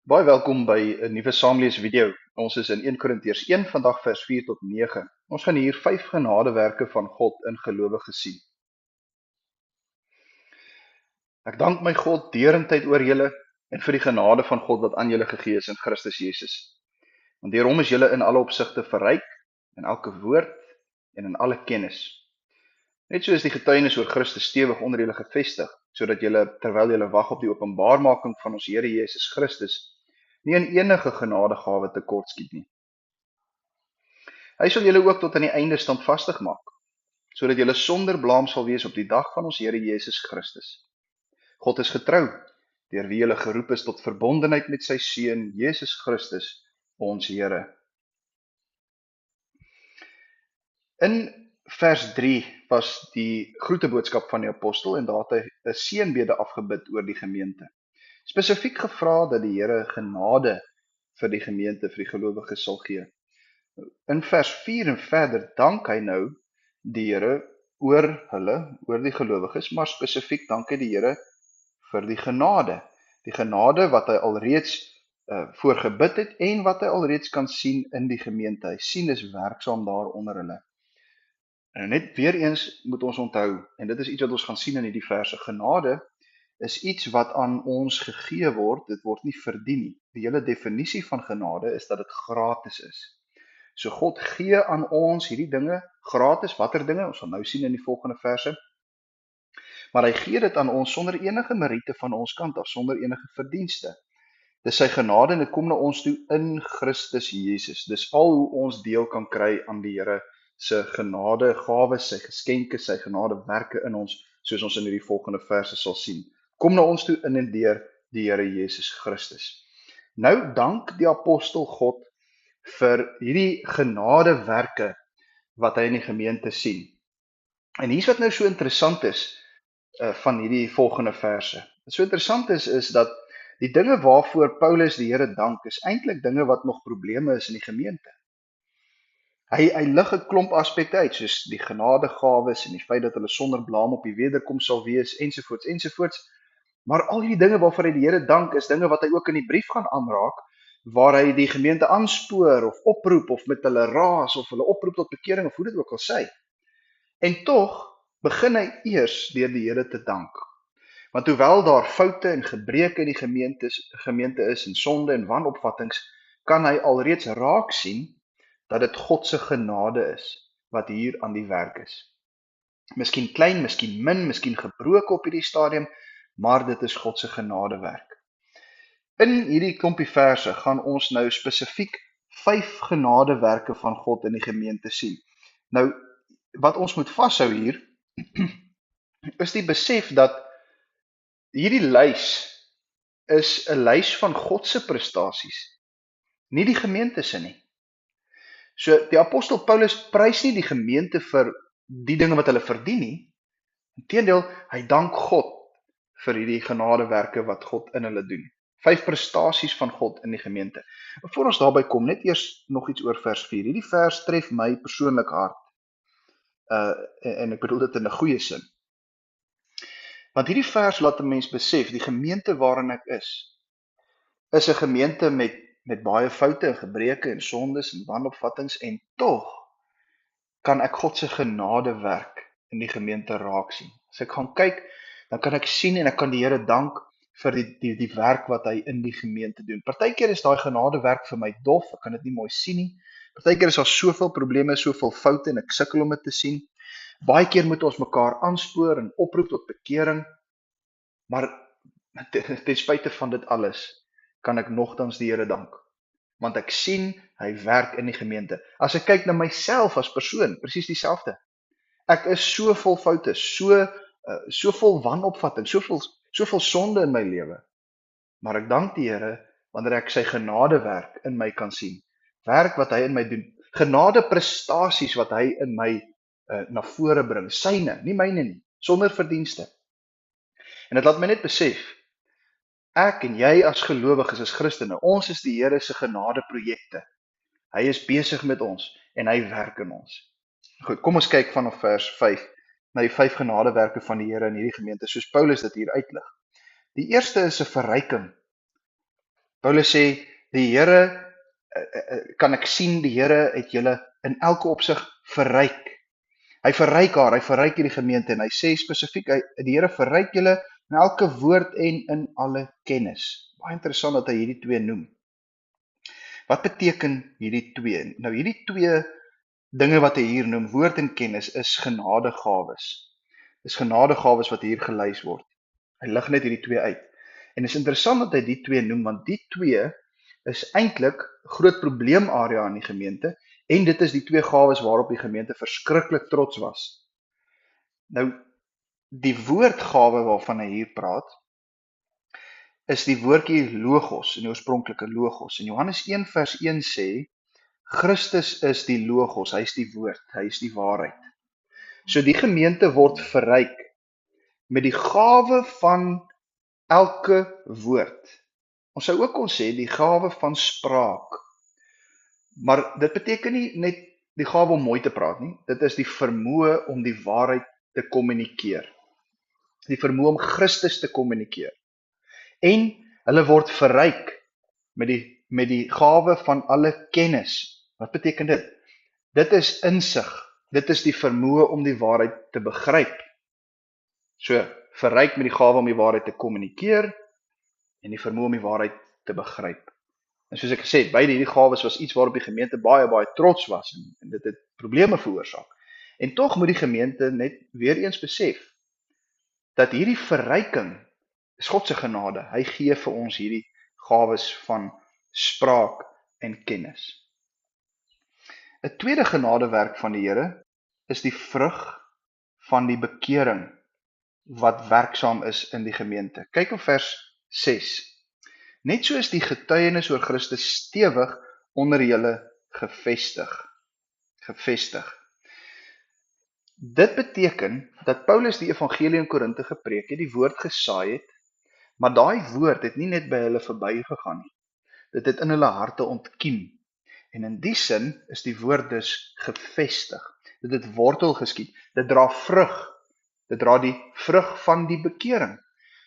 Baie welkom by 'n nuwe saamlees video. Ons is in 1 Korintiërs 1 vandag vers 4 tot 9. Ons gaan hier 5 genadewerke van God in gelowiges sien. Ek dank my God derentyd oor julle en vir die genade van God wat aan julle gegee is in Christus Jesus. Want deur hom is julle in alle opsigte verryk, in elke woord en in alle kennis. Net so is die getuienis oor Christus stewig onder julle gevestig, sodat julle terwyl julle wag op die openbaarmaking van ons Here Jesus Christus, nie in enige genadegawe tekortskiet nie. Hy sal julle ook tot aan die einde standvastig maak, sodat julle sonder blaam sal wees op die dag van ons Here Jesus Christus. God is getrou, deur wie julle geroep is tot verbondenheid met sy Seun Jesus Christus, ons Here. In vers 3 was die groeteboodskap van die apostel en daar het hy 'n seënbede afgebid oor die gemeente. Spesifiek gevra dat die Here genade vir die gemeente, vir die gelowiges sal gee. In vers 4 en verder dank hy nou die Here oor hulle, oor die gelowiges, maar spesifiek dank hy die Here vir die genade wat hy alreeds voorgebid het en wat hy alreeds kan sien in die gemeente. Hy sien is werksaam daar onder hulle. En net weer eens moet ons onthou, en dit is iets wat ons gaan sien in hierdie verse, genade is iets wat aan ons gegee word, dit word nie verdien nie. Die hele definisie van genade is dat dit gratis is. So God gee aan ons hierdie dinge gratis, watter dinge? Ons sal nou sien in die volgende verse. Maar hy gee dit aan ons sonder enige meriete van ons kant af, sonder enige verdienste. Dis sy genade en dit kom na ons toe in Christus Jesus. Dis al hoe ons deel kan kry aan die Here se genade gawes, sy geskenke, sy genade werke in ons, soos ons in hierdie volgende verse sal sien. Kom na ons toe in en deur die Here Jesus Christus. Nou dank die apostel God vir hierdie genadewerke wat hy in die gemeente sien. En hier's wat nou so interessant is van hierdie volgende verse. Wat so interessant is dat die dinge waarvoor Paulus die Here dank is eintlik dinge wat nog probleme is in die gemeente. Hy lig 'n klomp aspekte uit, soos die genadegawes en die feit dat hulle sonder blaam op die wederkoms sal wees, ensovoorts. Maar al hierdie dinge waarvoor hy die Here dank, is dinge wat hy ook in die brief gaan aanraak, waar hy die gemeente aanspoor of oproep of met hulle raas of hulle oproep tot bekering of hoe dit ook al sê. En tog begin hy eers deur die Here te dank. Want hoewel daar foute en gebreke in die gemeente is en sonde en wanopvattings, kan hy alreeds raak sien dat dit God se genade is wat hier aan die werk is. Miskien klein, miskien min, miskien gebroke op hierdie stadium, maar dit is God se genadewerk. In hierdie klompie verse gaan ons nou spesifiek 5 genadewerke van God in die gemeente sien. Nou, wat ons moet vashou hier, is die besef dat hierdie lys is 'n lys van God se prestasies, nie die gemeente se nie. So die apostel Paulus prys nie die gemeente vir die dinge wat hulle verdien nie. Inteendeel, hy dank God vir hierdie genadewerke wat God in hulle doen. 5 prestasies van God in die gemeente. Voor ons daarby kom, net eers nog iets oor vers 4. Hierdie vers tref my persoonlik hard. En ek bedoel dit in 'n goeie sin. Want hierdie vers laat 'n mens besef, die gemeente waarin ek is 'n gemeente met baie foute en gebreke en sondes en wanopvattings, en tog kan ek God se genadewerk in die gemeente raak sien. As ek gaan kyk, dan kan ek sien en ek kan die Here dank vir die werk wat hy in die gemeente doen. Partykeer is daai genadewerk vir my dof, ek kan dit nie mooi sien nie. Partykeer is daar soveel probleme, soveel foute en ek sukkel om dit te sien. Baie keer moet ons mekaar aanspoor en oproep tot bekering, maar ten spyte van dit alles, kan ek nogtans die Here dank, want ek sien hy werk in die gemeente. As ek kyk na myself as persoon, presies dieselfde. Ek is so vol foute, so vol wanopvatting, soveel sonde in my lewe, maar ek dank die Here wanneer ek sy genadewerk in my kan sien. Werk wat hy in my doen, genade prestasies wat hy in my na vore bring, syne, nie myne nie, sonder verdienste. En dit laat my net besef, ek en jy as gelowiges, as Christene, ons is die Here se genadeprojekte. Hy is besig met ons en hy werk in ons. Goed, kom ons kyk vanaf vers 5 na die 5 genadewerke van die Here in hierdie gemeente, soos Paulus dit hier uitlig. Die eerste is 'n verryking. Paulus sê, die Here, kan ek sien, die Here het julle in elke opsig verryk. Hy verryk hierdie gemeente, en hy sê spesifiek, die Here verryk julle in elke woord en in alle kennis. Baie interessant dat hy hierdie twee noem. Wat beteken hierdie twee? Nou hierdie twee dinge wat hy hier noem, woord en kennis, is genadegawes. Dis genadegawes wat hier gelys word. Hy lig net hierdie twee uit. En is interessant dat hy die twee noem, want die twee is eintlik groot probleemarea in die gemeente, en dit is die twee gawes waarop die gemeente verskriklik trots was. Nou, die woordgawe waarvan hy hier praat, is die woordjie logos, in die oorspronklike logos. En Johannes 1 vers 1 sê, Christus is die logos, hy is die woord, hy is die waarheid. So die gemeente word verryk met die gawe van elke woord. Ons sou ook kon sê die gawe van spraak. Maar dit beteken nie net die gawe om mooi te praat nie. Dit is die vermoë om die waarheid te kommunikeer. Die vermoë om Christus te kommunikeer. En hulle word verryk met die gawe van alle kennis. Wat beteken dit? Dit is insig. Dit is die vermoë om die waarheid te begryp. So, verryk met die gawe om die waarheid te kommunikeer en die vermoë om die waarheid te begryp. En soos ek gesê het, beide hierdie gawes was iets waarop die gemeente baie trots was en dit het probleme veroorsaak. En tog moet die gemeente net weer eens besef dat hierdie verryking is God se genade. Hy gee vir ons hierdie gawes van spraak en kennis. 'n Tweede genadewerk van die Here is die vrug van die bekering wat werksaam is in die gemeente. Kyk op vers 6. Net so is die getuienis oor Christus stewig onder julle gevestig. Dit beteken dat Paulus die evangelie in Korinthe gepreek het, die woord gesaai het, maar daai woord het nie net by hulle verbygegaan nie. Dit het in hulle harte ontkiem. En in die sin is die woord dus gevestig. Dit het wortel geskiet. Dit dra vrug. Dit dra die vrug van die bekering.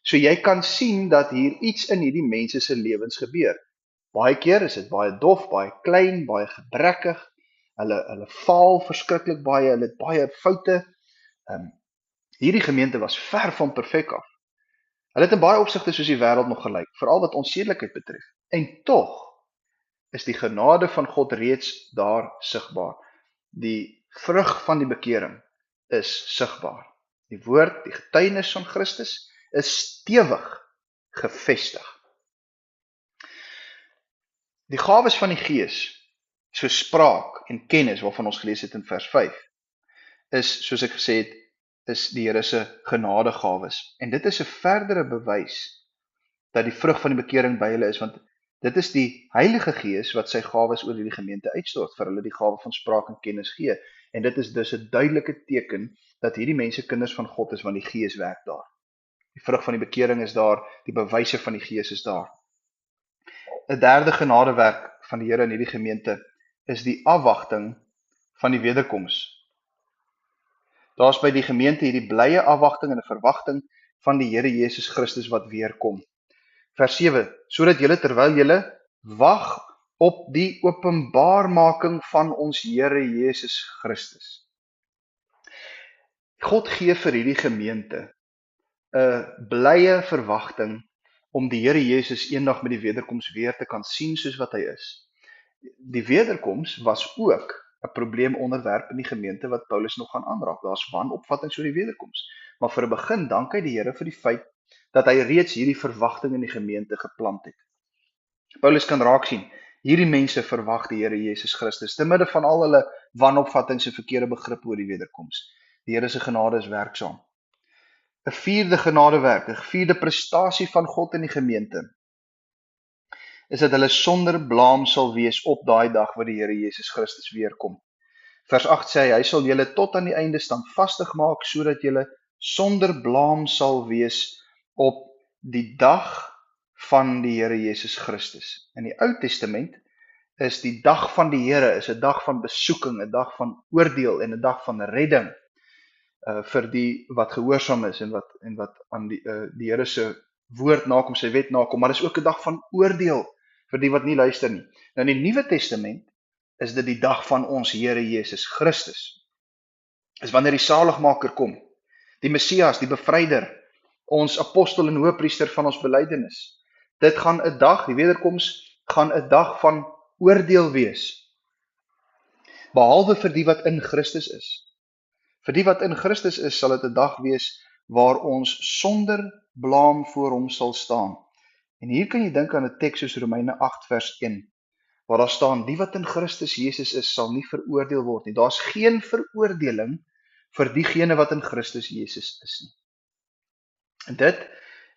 So jy kan sien dat hier iets in hierdie mense se lewens gebeur. Baie keer is dit baie dof, baie klein, baie gebrekkig. Hulle faal verskriklik baie, hulle het baie foute. Hierdie gemeente was ver van perfek af. Hulle het in baie opsigte soos die wêreld nog gelyk, veral wat onsedelikheid betref. En tog is die genade van God reeds daar sigbaar. Die vrug van die bekering is sigbaar. Die woord, die getuienis van Christus is stewig gevestig. Die gawes van die Gees, so spraak en kennis waarvan ons gelees het in vers 5, is, soos ek gesê het, is die Here se genadegawes. En dit is 'n verdere bewys dat die vrug van die bekering by hulle is, want dit is die Heilige Gees wat sy gawes oor die gemeente uitstort, vir hulle die gawe van spraak en kennis gee. En dit is dus 'n duidelike teken dat hierdie mense kinders van God is, want die Gees werk daar. Die vrug van die bekering is daar, die bewyse van die Gees is daar. 'n Derde genadewerk van die Here in hierdie gemeente is die afwagting van die wederkoms. Daar's by die gemeente hierdie blye afwagting en 'n verwagting van die Here Jesus Christus wat weer kom. Vers 7, sodat julle terwyl julle wag op die openbaarmaking van ons Here Jesus Christus. God gee vir hierdie gemeente 'n blye verwagting om die Here Jesus eendag met die wederkoms weer te kan sien soos wat hy is. Die wederkoms was ook 'n probleemonderwerp in die gemeente wat Paulus nog gaan aanraak. Daar's wanopvattings oor die wederkoms. Maar vir 'n begin dank hy die Here vir die feit dat hy reeds hierdie verwagting in die gemeente geplant het. Paulus kan raak sien, hierdie mense verwag die Here Jesus Christus te midde van al hulle wanopvattings en verkeerde begrippe oor die wederkoms. Die Here se genade is werksaam. 'n Vierde genadewerk, 'n vierde prestasie van God in die gemeente, is dat hulle sonder blaam sal wees op daai dag waar die Here Jesus Christus weer kom. Vers 8 sê hy sal julle tot aan die einde standvastig maak, sodat julle sonder blaam sal wees op die dag van die Here Jesus Christus. In die Ou Testament is die dag van die Here is 'n dag van besoeking, 'n dag van oordeel en 'n dag van redding vir die wat gehoorsaam is en wat aan die Here se woord nakom, sy wet nakom, maar dis ook 'n dag van oordeel vir die wat nie luister nie. Nou in die Nuwe Testament is dit die dag van ons Here Jesus Christus. Is wanneer die saligmaker kom, die Messias, die bevryder, ons apostel en hoëpriester van ons belydenis. Dit gaan 'n dag, die wederkoms gaan 'n dag van oordeel wees, behalwe vir die wat in Christus is. Vir die wat in Christus is, sal dit 'n dag wees waar ons sonder blaam voor hom sal staan. En hier kan jy dink aan 'n teks soos Romeine 8 vers 1, waar daar staan, die wat in Christus Jesus is, sal nie veroordeel word nie. Daar's geen veroordeling vir diegene wat in Christus Jesus is nie. En dit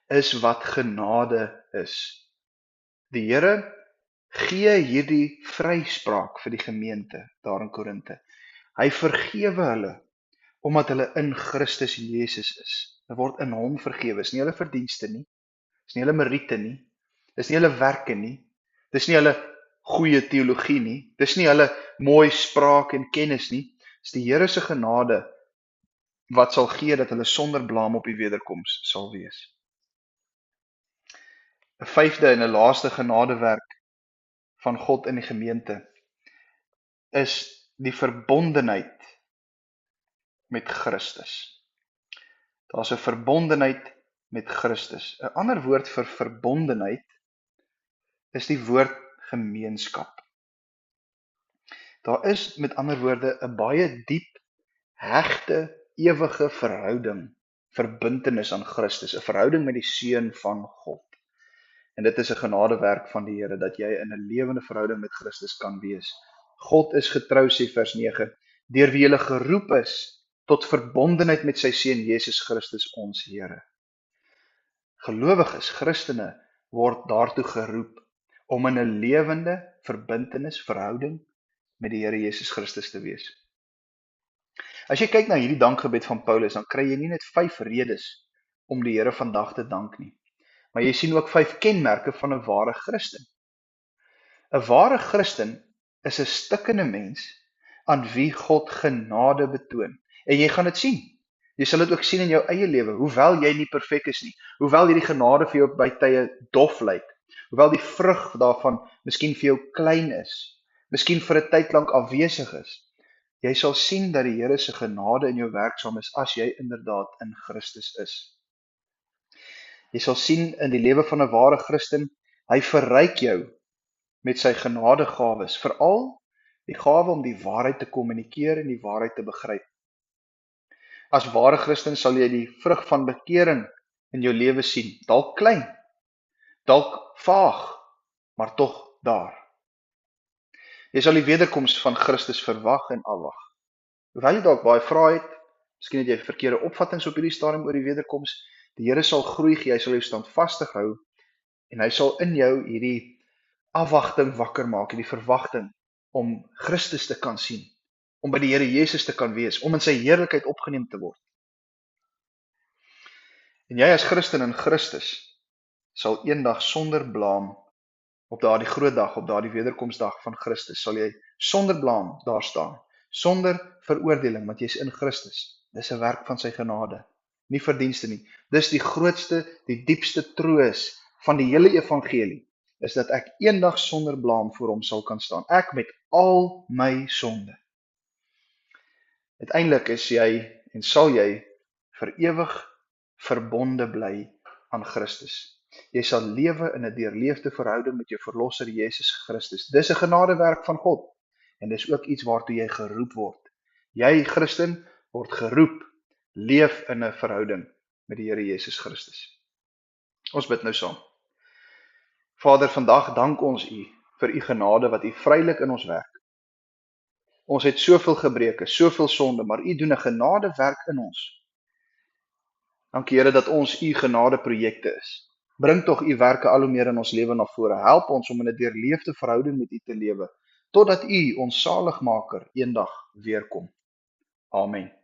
is wat genade is. Die Here gee hierdie vryspraak vir die gemeente daar in Korinte. Hy vergewe hulle, omdat hulle in Christus Jesus is. Hulle word in hom vergewe. Dis nie hulle verdienste nie. Dis nie hulle meriete nie. Dis nie hulle werke nie. Dis nie hulle goeie teologie nie. Dis nie hulle mooi spraak en kennis nie. Dis die Here se genade wat sal gee dat hulle sonder blaam op die wederkoms sal wees. 'n vyfde en 'n laaste genadewerk van God in die gemeente is die verbondenheid met Christus. Daar's 'n verbondenheid met Christus. 'n ander woord vir verbondenheid is die woord gemeenskap. Daar is met ander woorde 'n baie diep, hegte, ewige verhouding, verbintenis aan Christus, 'n verhouding met die Seun van God. En dit is 'n genadewerk van die Here dat jy in 'n lewende verhouding met Christus kan wees. God is getrou, sê vers 9, deur wie jy geroep is tot verbondenheid met sy Seun Jesus Christus ons Here. Gelowiges, Christene, word daartoe geroep om in 'n lewende verbintenis, verhouding met die Here Jesus Christus te wees. As jy kyk na hierdie dankgebed van Paulus, dan kry jy nie net 5 redes om die Here vandag te dank nie, maar jy sien ook 5 kenmerke van 'n ware Christen. 'n Ware Christen is 'n stikkende mens aan wie God genade betoon. En jy gaan dit sien. Jy sal dit ook sien in jou eie lewe, hoewel jy nie perfek is nie, hoewel hierdie genade vir jou by tye dof lyk, hoewel die vrug daarvan miskien vir jou klein is, miskien vir 'n tyd lank afwesig is. Jy sal sien dat die Here se genade in jou werksaam is as jy inderdaad in Christus is. Jy sal sien in die lewe van 'n ware Christen, hy verryk jou met sy genadegawes, veral die gawe om die waarheid te kommunikeer en die waarheid te begryp. As ware Christen sal jy die vrug van bekering in jou lewe sien, dalk klein, dalk vaag, maar tog daar. Jy sal die wederkoms van Christus verwag en afwag. Hoewel jy dalk baie vrae het, miskien het jy verkeerde opvattinge op hierdie stadium oor die wederkoms, die Here sal groei gee, hy sal jou standvastig hou en hy sal in jou hierdie afwagting wakker maak, hierdie verwagting om Christus te kan sien, om by die Here Jesus te kan wees, om in sy heerlikheid opgeneem te word. En jy as Christen in Christus sal eendag sonder blaam op daardie groot dag, op daardie wederkomsdag van Christus, sal jy sonder blaam daar staan, sonder veroordeling, want jy is in Christus. Dis 'n werk van sy genade, nie verdienste nie. Dis die grootste, die diepste troos van die hele evangelie, is dat ek eendag sonder blaam voor hom sal kan staan. Ek met al my sonde. Uiteindelik is jy en sal jy vir ewig verbonde bly aan Christus. Jy sal lewe in 'n deurleefde verhouding met jou verlosser Jesus Christus. Dis 'n genadewerk van God en dis ook iets waartoe jy geroep word. Jy Christen word geroep, leef in 'n verhouding met die Here Jesus Christus. Ons bid nou saam. Vader, vandag dank ons U vir U genade wat U vrylik in ons werk. Ons het soveel gebreke, soveel sonde, maar U doen 'n genadewerk in ons. Dankie Here dat ons U genadeprojekte is. Bring tog U werke al hoe meer in ons lewe na vore. Help ons om in 'n deurleefde verhouding met U te lewe, totdat U ons saligmaker eendag weer kom. Amen.